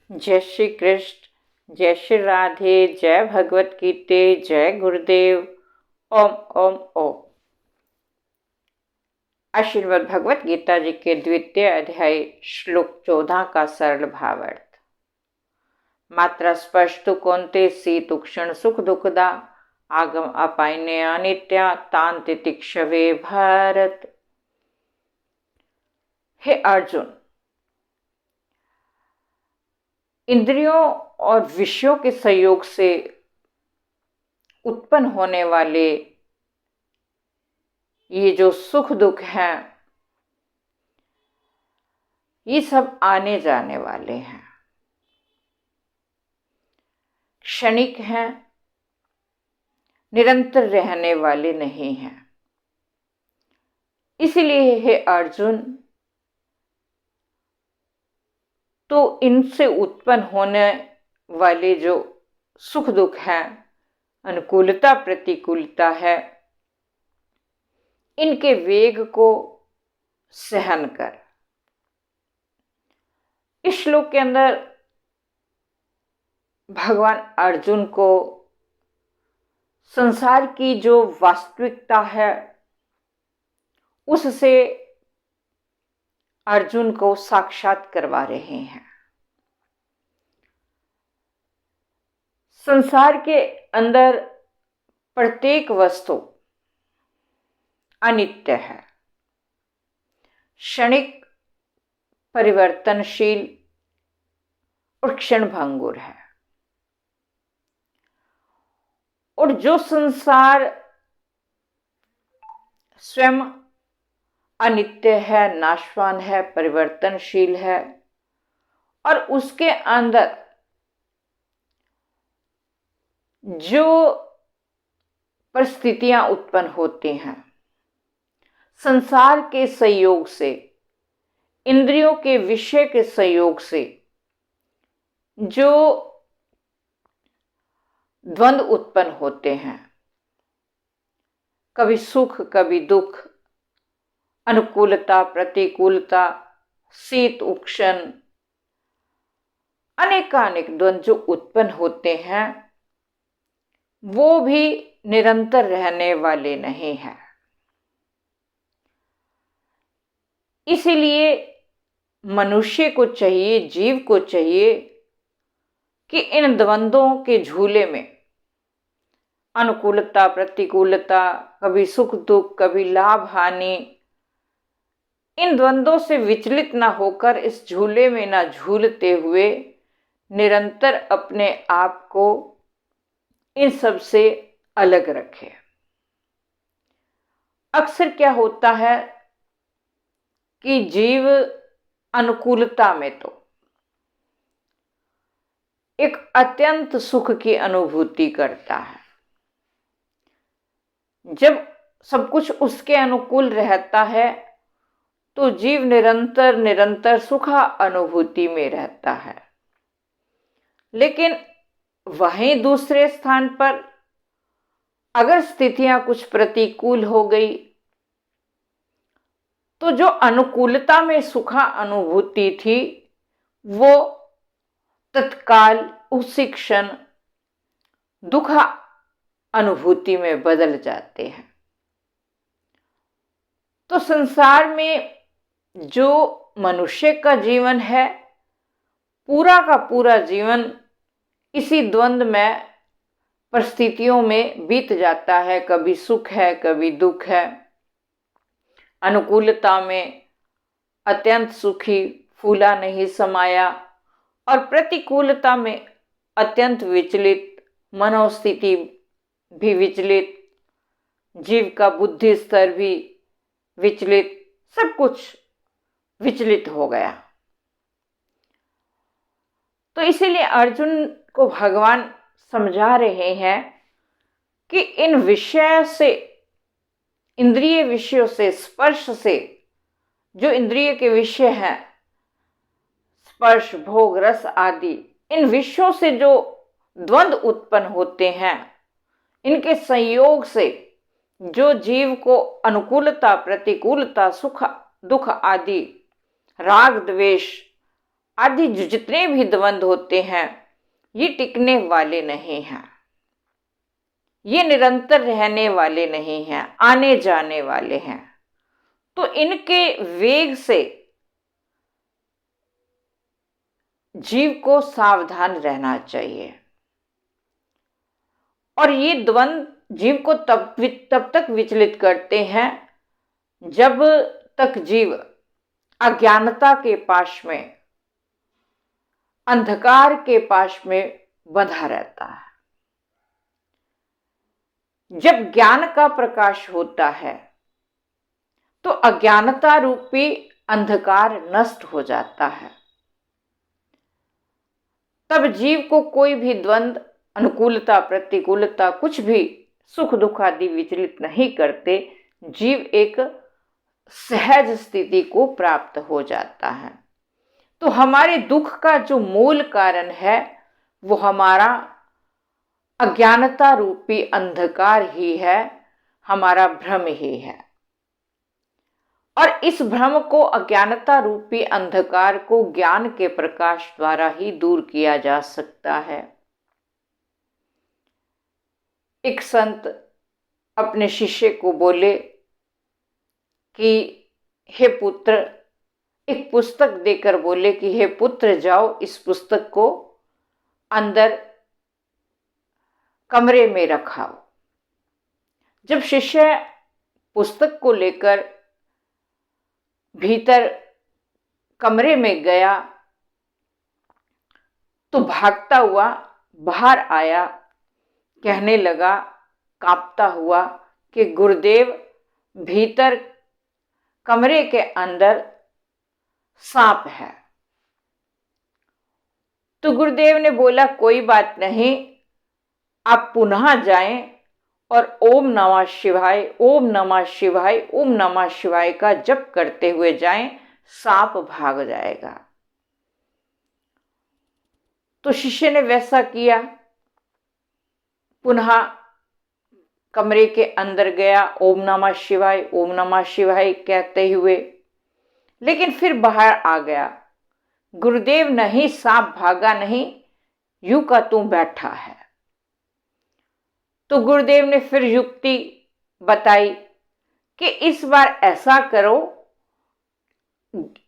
जय श्री कृष्ण, जय श्री राधे, जय भगवत गीते, जय गुरुदेव। ओम ओम ओम। आशीर्वाद भगवत गीता जी के द्वितीय अध्याय श्लोक 14 का सरल भावार्थ। मात्रा स्पष्ट कौन्ते शीत उक्षण सुख दुखदा आगम अपायने अनित्या तान तितिक्षवे भारत। हे अर्जुन, इंद्रियों और विषयों के संयोग से उत्पन्न होने वाले ये जो सुख दुख हैं, ये सब आने जाने वाले हैं, क्षणिक हैं, निरंतर रहने वाले नहीं हैं। इसलिए हे अर्जुन, तो इनसे उत्पन्न होने वाले जो सुख दुख हैं, अनुकूलता प्रतिकूलता है, इनके वेग को सहन कर। इस श्लोक के अंदर भगवान अर्जुन को संसार की जो वास्तविकता है उससे अर्जुन को साक्षात करवा रहे हैं। संसार के अंदर प्रत्येक वस्तु अनित्य है, क्षणिक, परिवर्तनशील और क्षणभंगुर है। और जो संसार स्वयं अनित्य है, नाशवान है, परिवर्तनशील है, और उसके अंदर जो परिस्थितियां उत्पन्न होती हैं संसार के संयोग से, इंद्रियों के विषय के संयोग से, जो द्वंद्व उत्पन्न होते हैं, कभी सुख कभी दुख, अनुकूलता प्रतिकूलता, शीत उष्ण, अनेकानेक द्वंद्व जो उत्पन्न होते हैं, वो भी निरंतर रहने वाले नहीं हैं। इसीलिए मनुष्य को चाहिए, जीव को चाहिए कि इन द्वंद्वों के झूले में, अनुकूलता प्रतिकूलता, कभी सुख दुख, कभी लाभ हानि, इन द्वंद्वों से विचलित ना होकर, इस झूले में ना झूलते हुए निरंतर अपने आप को इन सब से अलग रखे। अक्सर क्या होता है कि जीव अनुकूलता में तो एक अत्यंत सुख की अनुभूति करता है। जब सब कुछ उसके अनुकूल रहता है तो जीव निरंतर निरंतर सुख अनुभूति में रहता है। लेकिन वहीं दूसरे स्थान पर अगर स्थितियां कुछ प्रतिकूल हो गई तो जो अनुकूलता में सुख अनुभूति थी वो तत्काल उसी क्षण दुख अनुभूति में बदल जाते हैं। तो संसार में जो मनुष्य का जीवन है, पूरा का पूरा जीवन इसी द्वंद्व में, परिस्थितियों में बीत जाता है। कभी सुख है, कभी दुख है, अनुकूलता में अत्यंत सुखी, फूला नहीं समाया, और प्रतिकूलता में अत्यंत विचलित, मनोस्थिति भी विचलित, जीव का बुद्धि स्तर भी विचलित, सब कुछ विचलित हो गया। तो इसीलिए अर्जुन को भगवान समझा रहे हैं कि इन विषय से, इंद्रिय विषयों से, स्पर्श से, जो इंद्रिय के विषय हैं, स्पर्श भोग रस आदि, इन विषयों से जो द्वंद्व उत्पन्न होते हैं, इनके संयोग से जो जीव को अनुकूलता प्रतिकूलता, सुख दुख आदि, राग द्वेष आदि जितने भी द्वंद्व होते हैं ये टिकने वाले नहीं हैं, ये निरंतर रहने वाले नहीं हैं, आने जाने वाले हैं। तो इनके वेग से जीव को सावधान रहना चाहिए। और ये द्वंद्व जीव को तब तक विचलित करते हैं जब तक जीव अज्ञानता के पाश में, अंधकार के पाश में बंधा रहता है। जब ज्ञान का प्रकाश होता है तो अज्ञानता रूपी अंधकार नष्ट हो जाता है। तब जीव को कोई भी द्वंद्व, अनुकूलता, प्रतिकूलता, कुछ भी सुख दुख आदि विचलित नहीं करते। जीव एक सहज स्थिति को प्राप्त हो जाता है। तो हमारे दुख का जो मूल कारण है वो हमारा अज्ञानता रूपी अंधकार ही है, हमारा भ्रम ही है। और इस भ्रम को, अज्ञानता रूपी अंधकार को ज्ञान के प्रकाश द्वारा ही दूर किया जा सकता है। एक संत अपने शिष्य को बोले कि हे पुत्र, एक पुस्तक देकर बोले कि हे पुत्र, जाओ इस पुस्तक को अंदर कमरे में रखाओ। जब शिष्य पुस्तक को लेकर भीतर कमरे में गया तो भागता हुआ बाहर आया, कहने लगा कांपता हुआ कि गुरुदेव, भीतर कमरे के अंदर सांप है। तो गुरुदेव ने बोला कोई बात नहीं, आप पुनः जाएं और ओम नमः शिवाय, ओम नमः शिवाय, ओम नमः शिवाय का जप करते हुए जाएं, सांप भाग जाएगा। तो शिष्य ने वैसा किया, पुनः कमरे के अंदर गया, ओम नमः शिवाय, ओम नमः शिवाय कहते हुए, लेकिन फिर बाहर आ गया। गुरुदेव, नहीं, सांप भागा नहीं, यूं का तू बैठा है। तो गुरुदेव ने फिर युक्ति बताई कि इस बार ऐसा करो,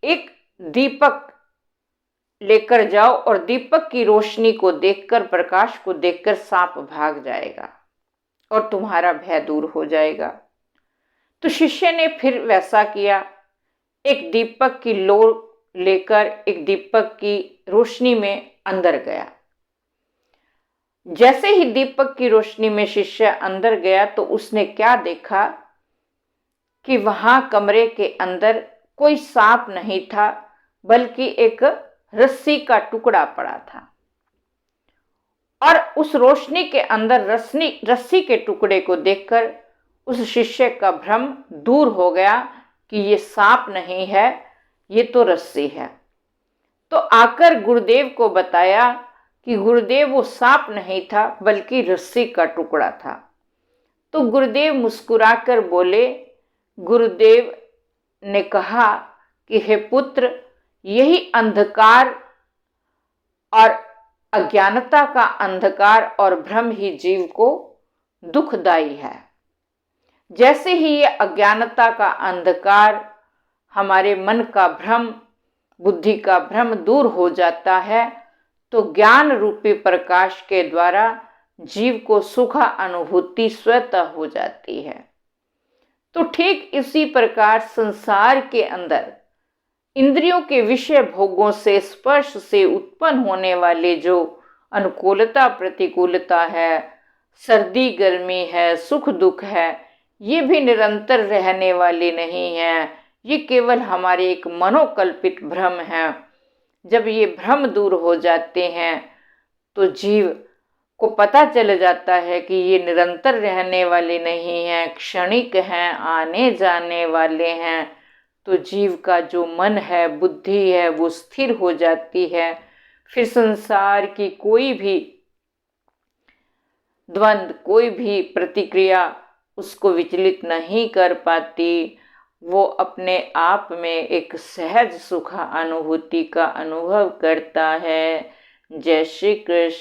एक दीपक लेकर जाओ और दीपक की रोशनी को देखकर, प्रकाश को देखकर सांप भाग जाएगा और तुम्हारा भय दूर हो जाएगा। तो शिष्य ने फिर वैसा किया, एक दीपक की लो लेकर एक दीपक की रोशनी में अंदर गया। जैसे ही दीपक की रोशनी में शिष्य अंदर गया तो उसने क्या देखा कि वहां कमरे के अंदर कोई सांप नहीं था, बल्कि एक रस्सी का टुकड़ा पड़ा था। और उस रोशनी के अंदर रस्सी के टुकड़े को देखकर उस शिष्य का भ्रम दूर हो गया कि ये सांप नहीं है, ये तो रस्सी है। तो आकर गुरुदेव को बताया कि गुरुदेव, वो सांप नहीं था बल्कि रस्सी का टुकड़ा था। तो गुरुदेव मुस्कुराकर बोले, गुरुदेव ने कहा कि हे पुत्र, यही अंधकार और अज्ञानता का अंधकार और भ्रम ही जीव को दुखदाई है। जैसे ही ये अज्ञानता का अंधकार, हमारे मन का भ्रम, बुद्धि का भ्रम दूर हो जाता है तो ज्ञान रूपी प्रकाश के द्वारा जीव को सुख अनुभूति स्वतः हो जाती है। तो ठीक इसी प्रकार संसार के अंदर इंद्रियों के विषय भोगों से, स्पर्श से उत्पन्न होने वाले जो अनुकूलता प्रतिकूलता है, सर्दी गर्मी है, सुख दुख है, ये भी निरंतर रहने वाले नहीं हैं। ये केवल हमारे एक मनोकल्पित भ्रम है। जब ये भ्रम दूर हो जाते हैं तो जीव को पता चल जाता है कि ये निरंतर रहने वाले नहीं हैं, क्षणिक हैं, आने जाने वाले हैं। तो जीव का जो मन है, बुद्धि है, वो स्थिर हो जाती है। फिर संसार की कोई भी द्वंद्व, कोई भी प्रतिक्रिया उसको विचलित नहीं कर पाती वो अपने आप में एक सहज सुख अनुभूति का अनुभव करता है। जय श्री कृष्ण।